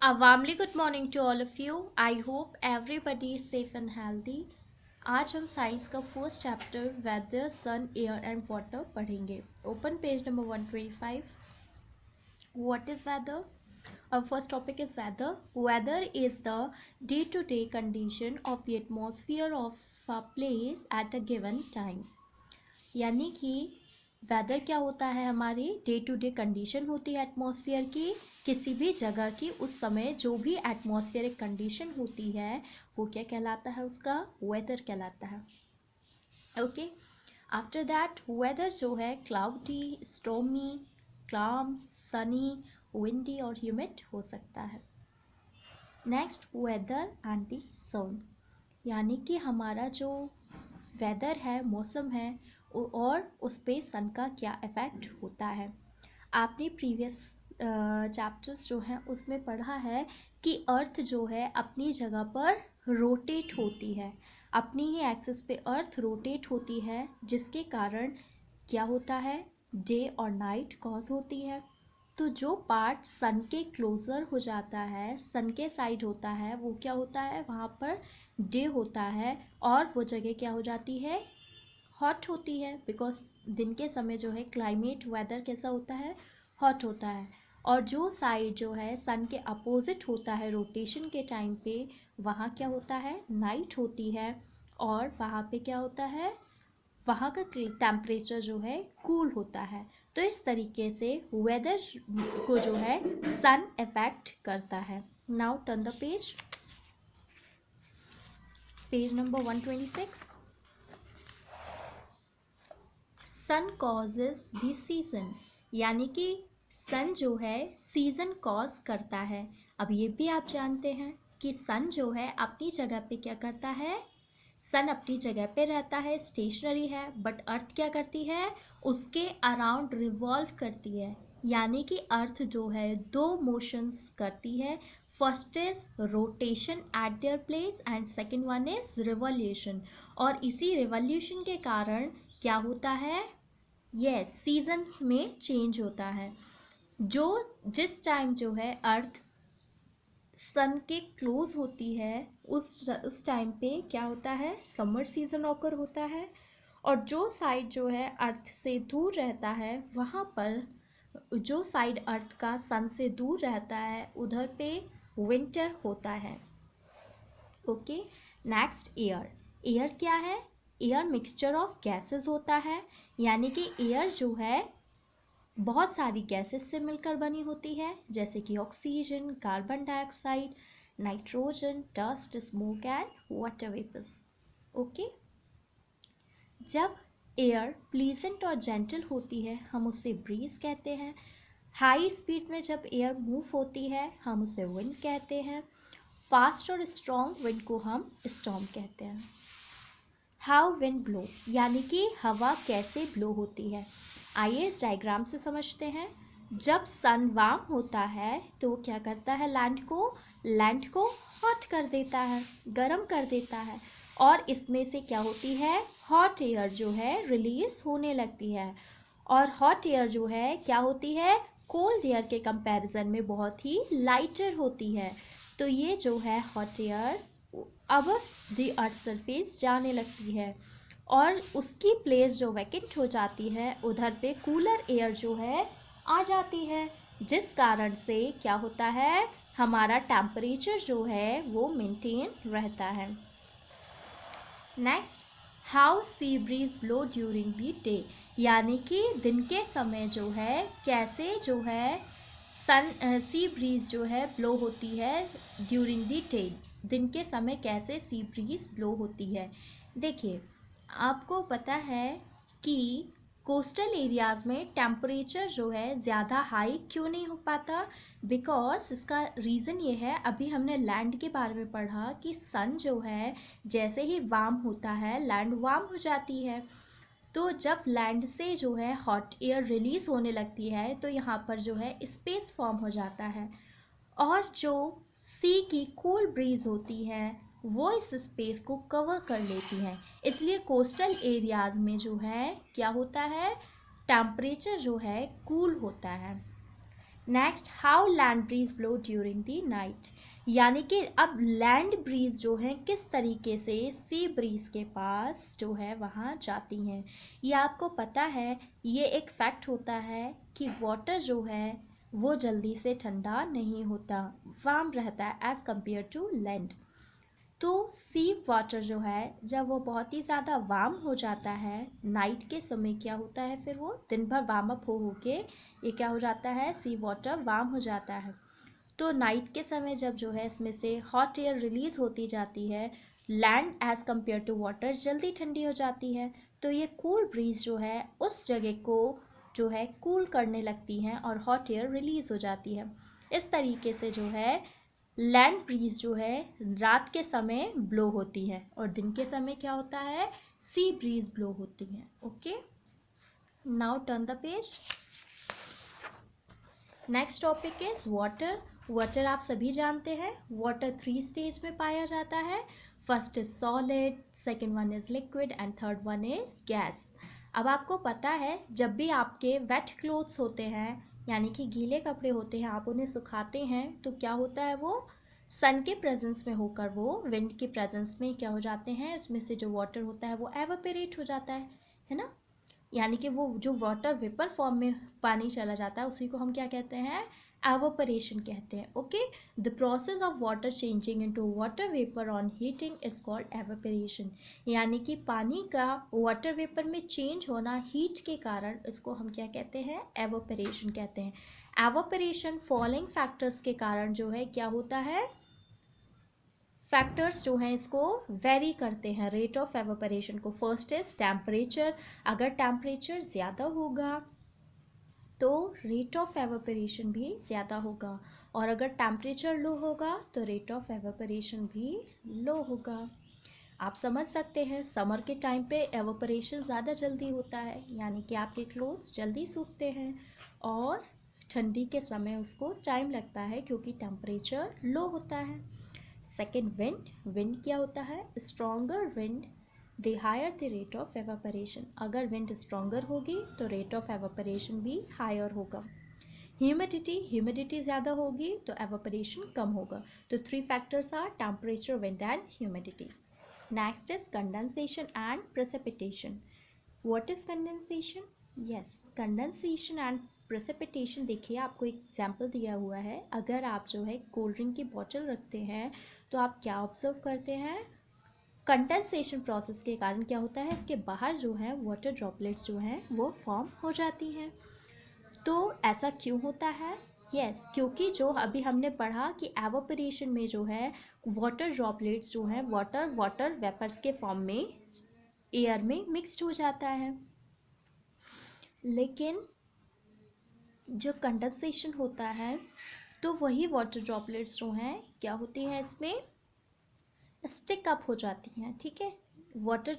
A warmly good morning to all of you. I hope everybody is safe and healthy. आज हम science का first chapter weather sun air and water पढ़ेंगे. Open page number 125. What is weather? Our first topic is weather. Weather is the day-to-day condition of the atmosphere of a place at a given time. यानी कि weather क्या होता है, हमारी day to day condition होती है atmosphere की, किसी भी जगह की उस समय जो भी एटमॉस्फेयरिक कंडीशन होती है वो क्या कहलाता है, उसका वेदर कहलाता है. ओके. आफ्टर दैट वेदर जो है cloudy, stormy, claim, Sunny, windy और ह्यूमिड हो सकता है. नेक्स्ट वेदर एंड द सन, यानी कि हमारा जो वेदर है, मौसम है, और उस पर सन का क्या इफ़ेक्ट होता है. आपने प्रीवियस चैप्टर्स जो हैं उसमें पढ़ा है कि अर्थ जो है अपनी जगह पर रोटेट होती है, अपनी ही एक्सिस पे अर्थ रोटेट होती है, जिसके कारण क्या होता है, डे और नाइट कॉज होती है. तो जो पार्ट सन के क्लोज़र हो जाता है, सन के साइड होता है, वो क्या होता है, वहाँ पर डे होता है और वो जगह क्या हो जाती है, हॉट होती है. बिकॉज दिन के समय जो है क्लाइमेट वेदर कैसा होता है, हॉट होता है. और जो साइड जो है सन के अपोजिट होता है रोटेशन के टाइम पे, वहाँ क्या होता है, नाइट होती है. और वहाँ पे क्या होता है, वहाँ का टेम्परेचर जो है कूल होता है. तो इस तरीके से वेदर को जो है सन इफेक्ट करता है. Now turn the page, page number 126. Sun causes the season, यानी कि सन जो है सीजन कॉज करता है. अब ये भी आप जानते हैं कि सन जो है अपनी जगह पे क्या करता है, सन अपनी जगह पे रहता है, स्टेशनरी है, बट अर्थ क्या करती है, उसके अराउंड रिवॉल्व करती है. यानी कि अर्थ जो है दो मोशंस करती है. First is rotation eight their place and second one is revolution. और इसी रिवॉल्यूशन के कारण क्या होता है, यस, सीजन में चेंज होता है. जो जिस टाइम जो है अर्थ सन के क्लोज होती है, उस टाइम पे क्या होता है, समर सीजन ऑकर होता है. और जो साइड जो है अर्थ से दूर रहता है, वहाँ पर जो साइड अर्थ का सन से दूर रहता है उधर पे विंटर होता है. ओके. Next air. एयर क्या है, एयर मिक्सचर ऑफ गैसेस होता है. यानी कि एयर जो है बहुत सारी गैसेस से मिलकर बनी होती है, जैसे कि oxygen, carbon dioxide, nitrogen, dust, smoke and water vapours. Okay. जब एयर प्लीजेंट और जेंटल होती है हम उसे ब्रीज कहते हैं. हाई स्पीड में जब एयर मूव होती है हम उसे विंड कहते हैं. फास्ट और स्ट्रॉन्ग विंड को हम स्टॉर्म कहते हैं. हाउ विंड ब्लो, यानी कि हवा कैसे ब्लो होती है. आइए इस डायग्राम से समझते हैं. जब सन वार्म होता है तो वो क्या करता है, लैंड को हॉट कर देता है, गर्म कर देता है. और इसमें से क्या होती है, हॉट एयर जो है रिलीज होने लगती है. और हॉट एयर जो है क्या होती है, कोल्ड एयर के कंपैरिजन में बहुत ही लाइटर होती है. तो ये जो है हॉट एयर अब द अर्थ सरफेस जाने लगती है और उसकी प्लेस जो वैकेंट हो जाती है उधर पे कूलर एयर जो है आ जाती है, जिस कारण से क्या होता है, हमारा टेम्परेचर जो है वो मेंटेन रहता है. Next, how sea breeze blow during the day, यानी कि दिन के समय जो है कैसे जो है सी ब्रीज जो है ब्लो होती है ड्यूरिंग द डे. दिन के समय कैसे सी ब्रीज ब्लो होती है. देखिए, आपको पता है कि कोस्टल एरियाज़ में टेम्परेचर जो है ज़्यादा हाई क्यों नहीं हो पाता. बिकॉज इसका रीज़न ये है, अभी हमने लैंड के बारे में पढ़ा कि सन जो है जैसे ही वार्म होता है लैंड वार्म हो जाती है. तो जब लैंड से जो है हॉट एयर रिलीज़ होने लगती है तो यहाँ पर जो है स्पेस फॉर्म हो जाता है. और जो सी की कूल ब्रीज होती है वो इस स्पेस को कवर कर लेती हैं. इसलिए कोस्टल एरियाज़ में जो है क्या होता है, टेम्परेचर जो है कूल होता है. Next, how land breeze blow during the night, यानी कि अब लैंड ब्रीज जो है किस तरीके से सी ब्रीज के पास जो है वहाँ जाती हैं। ये आपको पता है, ये एक फैक्ट होता है कि वाटर जो है वो जल्दी से ठंडा नहीं होता, वार्म रहता है एज कम्पेयर टू लैंड। तो सी वाटर जो है जब वो बहुत ही ज़्यादा वार्म हो जाता है नाइट के समय, क्या होता है फिर वो दिन भर वार्म अप हो के ये क्या हो जाता है, सी वाटर वार्म हो जाता है। तो नाइट के समय जब जो है इसमें से हॉट एयर रिलीज होती जाती है, land as compare to water जल्दी ठंडी हो जाती है। तो ये कूल ब्रीज जो है उस जगह को जो है कूल करने लगती हैं और हॉट एयर रिलीज हो जाती है। इस तरीके से जो है लैंड ब्रीज जो है रात के समय ब्लो होती है और दिन के समय क्या होता है, सी ब्रीज ब्लो होती है। Okay, now turn the page. Next topic is water. Water आप सभी जानते हैं, वाटर 3 स्टेज में पाया जाता है। First is solid, second one is liquid and third one is gas. अब आपको पता है जब भी आपके वेट क्लोथ्स होते हैं यानी कि गीले कपड़े होते हैं, आप उन्हें सुखाते हैं तो क्या होता है, वो सन के प्रेजेंस में होकर वो विंड के प्रेजेंस में क्या हो जाते हैं, उसमें से जो वाटर होता है वो एवापोरेट हो जाता है ना। यानी कि वो जो वाटर वेपर फॉर्म में पानी चला जाता है उसी को हम क्या कहते हैं, एवापोरेशन कहते हैं। Okay, the process of water changing into water vapour on heating is called evaporation. यानी कि पानी का वाटर वेपर में चेंज होना हीट के कारण, इसको हम क्या कहते हैं, एवापोरेशन कहते हैं। एवापोरेशन फॉलोइंग फैक्टर्स के कारण जो है क्या होता है, फैक्टर्स जो हैं इसको वेरी करते हैं रेट ऑफ एवापोरेशन को। फर्स्ट इज टेम्परेचर, अगर टेम्परेचर ज़्यादा होगा तो रेट ऑफ एवापोरेशन भी ज़्यादा होगा, और अगर टेम्परेचर लो होगा तो रेट ऑफ एवापोरेशन भी लो होगा। आप समझ सकते हैं समर के टाइम पे एवापोरेशन ज़्यादा जल्दी होता है, यानी कि आपके क्लोथ्स जल्दी सूखते हैं, और ठंडी के समय उसको टाइम लगता है क्योंकि टेम्परेचर लो होता है। Second, wind. विंड क्या होता है, stronger wind the higher the rate of evaporation. अगर विंड स्ट्रॉन्गर होगी तो रेट ऑफ एवापोरेशन भी हायर होगा। ह्यूमिडिटी, ह्यूमिडिटी ज़्यादा होगी तो एवापोरेशन कम होगा। तो 3 factors are temperature, wind and humidity. Next is condensation and precipitation. What is condensation? Yes, condensation and precipitation, देखिए आपको एक एग्जाम्पल दिया हुआ है। अगर आप जो है कोल्ड ड्रिंक की बॉटल रखते हैं तो आप क्या ऑब्जर्व करते हैं, कंडेंसेशन प्रोसेस के कारण क्या होता है, इसके बाहर जो है वाटर ड्रॉपलेट्स जो हैं वो फॉर्म हो जाती हैं। तो ऐसा क्यों होता है? यस, क्योंकि जो अभी हमने पढ़ा कि एवापोरेशन में जो है वाटर ड्रॉपलेट्स जो हैं वाटर वेपर्स के फॉर्म में एयर में मिक्सड हो जाता है। लेकिन जो कंडेंसेशन होता है तो वही वाटर ड्रॉपलेट्स जो हैं क्या होती हैं, इसमें स्टिक अप हो जाती हैं। ठीक है, वाटर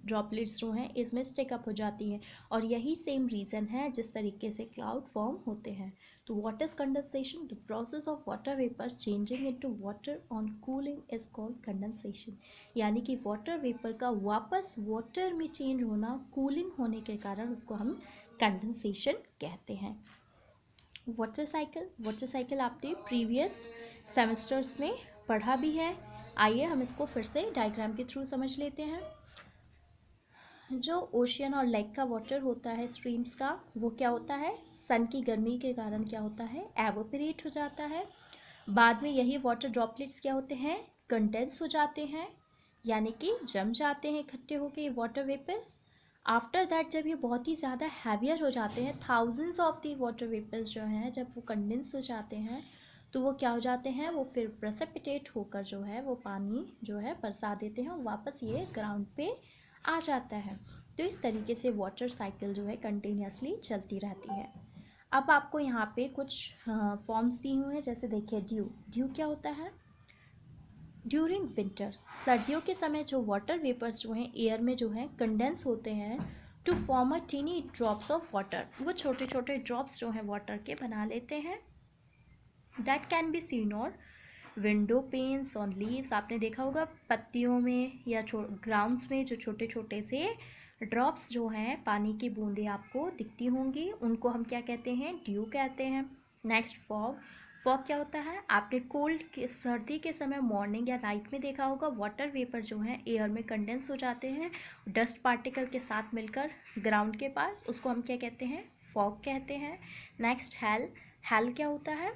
ड्रॉपलेट्स जो हैं इसमें स्टिक अप हो जाती हैं, और यही सेम रीज़न है जिस तरीके से क्लाउड फॉर्म होते हैं। तो what is condensation? The process of water vapour changing into water on cooling is called condensation. यानी कि वाटर वेपर का वापस वाटर में चेंज होना कूलिंग होने के कारण उसको हम कंडेंसेशन कहते हैं। वाटर साइकिल, वाटर साइकिल आपने प्रीवियस सेमेस्टर्स में पढ़ा भी है। आइए हम इसको फिर से डायग्राम के थ्रू समझ लेते हैं। जो ओशियन और लेक का वाटर होता है स्ट्रीम्स का, वो क्या होता है, सन की गर्मी के कारण क्या होता है, एवोपरेट हो जाता है। बाद में यही वाटर ड्रॉपलेट्स क्या होते हैं, कंडेंस हो जाते हैं, यानी कि जम जाते हैं इकट्ठे होकर ये वाटर वेपर्स। आफ्टर दैट जब ये बहुत ही ज़्यादा हैवियर हो जाते हैं, thousands of the water vapours जो हैं जब वो कंडेंस हो जाते हैं तो वो क्या हो जाते हैं, वो फिर प्रेसिपिटेट होकर जो है वो पानी जो है बरसा देते हैं और वापस ये ग्राउंड पे आ जाता है। तो इस तरीके से वाटर साइकिल जो है कंटिन्यूसली चलती रहती है। अब आपको यहाँ पे कुछ फॉर्म्स दी हुए हैं, जैसे देखिए ड्यू। ड्यू क्या होता है, ड्यूरिंग विंटर, सर्दियों के समय जो वाटर वेपर्स जो हैं एयर में जो हैं कंडेंस होते हैं to form a tiny drops of water, वो छोटे छोटे ड्रॉप्स जो हैं वाटर के बना लेते हैं। दैट कैन बी सीन और विंडो पेन्स ऑन लीव्स, आपने देखा होगा पत्तियों में या ग्राउंड्स में जो छोटे छोटे से ड्रॉप्स जो हैं पानी की बूंदें आपको दिखती होंगी, उनको हम क्या कहते हैं, ड्यू कहते हैं। Next fog. फॉग क्या होता है, आपने कोल्ड के सर्दी के समय मॉर्निंग या नाइट में देखा होगा, वाटर वेपर जो है एयर में कंडेंस हो जाते हैं डस्ट पार्टिकल के साथ मिलकर ग्राउंड के पास, उसको हम क्या कहते हैं, फॉग कहते हैं। Next hello. हेल क्या होता है,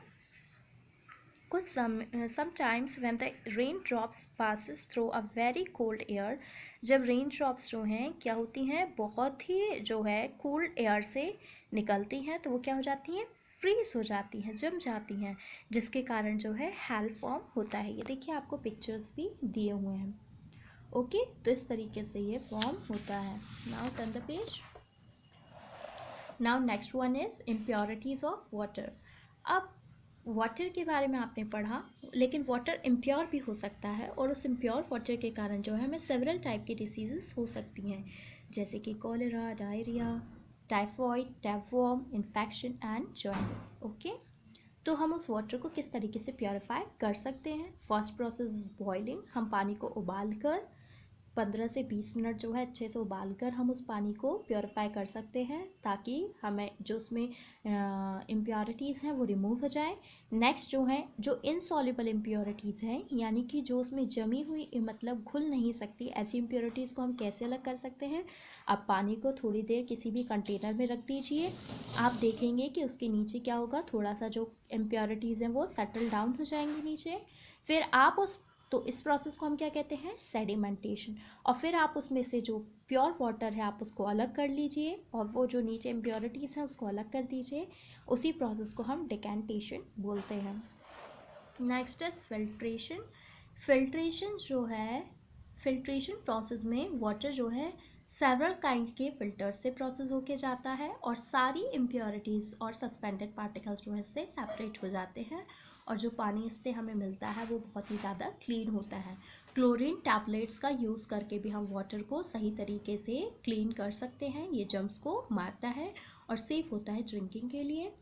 कुछ sometimes when the rain drops passes through a very cold air, जब रेन ड्रॉप्स जो हैं क्या होती हैं, बहुत ही जो है कोल्ड एयर से निकलती हैं, तो वो क्या हो जाती हैं, फ्रीज हो जाती हैं, जम जाती हैं, जिसके कारण जो है हेल फॉर्म होता है। ये देखिए आपको पिक्चर्स भी दिए हुए हैं। ओके, तो इस तरीके से ये फॉर्म होता है। Now turn the page. Now next one is impurities of water. अब वाटर के बारे में आपने पढ़ा, लेकिन वाटर इम्प्योर भी हो सकता है, और उस इम्प्योर वाटर के कारण जो है हमें सेवरल टाइप की डिसीजेस हो सकती हैं, जैसे कि cholera, diarrhoea, typhoid, tapeworm infection and jaundice. Okay, तो हम उस वाटर को किस तरीके से प्योरीफाई कर सकते हैं। First process is boiling. हम पानी को उबाल कर 15 से 20 मिनट जो है अच्छे से उबाल कर हम उस पानी को प्योरीफाई कर सकते हैं, ताकि हमें जो उसमें इम्प्योरिटीज़ हैं वो रिमूव हो जाए। नेक्स्ट जो है, जो इनसॉल्युबल इम्प्योरिटीज़ हैं, यानी कि जो उसमें जमी हुई मतलब घुल नहीं सकती, ऐसी इम्प्योरिटीज़ को हम कैसे अलग कर सकते हैं। अब पानी को थोड़ी देर किसी भी कंटेनर में रख दीजिए, आप देखेंगे कि उसके नीचे क्या होगा, थोड़ा सा जो इम्प्योरिटीज़ हैं वो सेटल डाउन हो जाएंगी नीचे। फिर आप उस तो इस प्रोसेस को हम क्या कहते हैं, सेडिमेंटेशन। और फिर आप उसमें से जो प्योर वाटर है आप उसको अलग कर लीजिए, और वो जो नीचे इम्प्योरिटीज़ हैं उसको अलग कर दीजिए। उसी प्रोसेस को हम डिकेंटेशन बोलते हैं। Next is filtration. फिल्ट्रेशन जो है, फिल्ट्रेशन प्रोसेस में वाटर जो है सेवरल काइंड के फिल्टर से प्रोसेस होके जाता है, और सारी इम्प्योरिटीज़ और सस्पेंडेड पार्टिकल्स जो है इससे सेपरेट हो जाते हैं, और जो पानी इससे हमें मिलता है वो बहुत ही ज़्यादा क्लीन होता है। क्लोरीन टैबलेट्स का यूज़ करके भी हम वाटर को सही तरीके से क्लीन कर सकते हैं, ये जर्म्स को मारता है और सेफ़ होता है ड्रिंकिंग के लिए।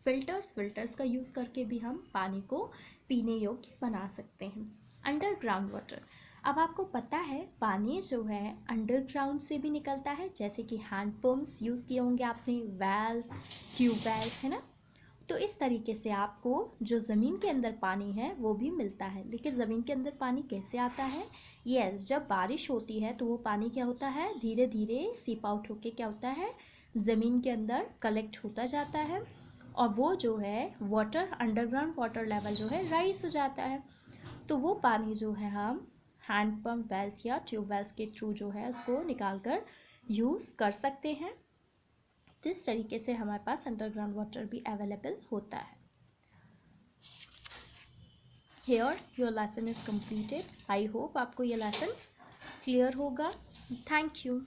फिल्टर्स का यूज़ करके भी हम पानी को पीने योग्य बना सकते हैं। Underground water. अब आपको पता है पानी जो है अंडरग्राउंड से भी निकलता है, जैसे कि हैंड पंप्स यूज़ किए होंगे आपने, वेल्स, ट्यूबवेल्स, है ना। तो इस तरीके से आपको जो ज़मीन के अंदर पानी है वो भी मिलता है। लेकिन ज़मीन के अंदर पानी कैसे आता है, यस, जब बारिश होती है तो वो पानी क्या होता है, धीरे धीरे सीप आउट होके क्या होता है, ज़मीन के अंदर कलेक्ट होता जाता है, और वो जो है वाटर, अंडरग्राउंड वाटर लेवल जो है राइज हो जाता है। तो वो पानी जो है हम हैंड पंप, वेल्स या ट्यूबवेल्स के थ्रू जो है उसको निकाल कर यूज़ कर सकते हैं। तो इस तरीके से हमारे पास अंडरग्राउंड वाटर भी अवेलेबल होता है। Here your lesson is completed. I hope आपको ये लेसन क्लियर होगा। Thank you.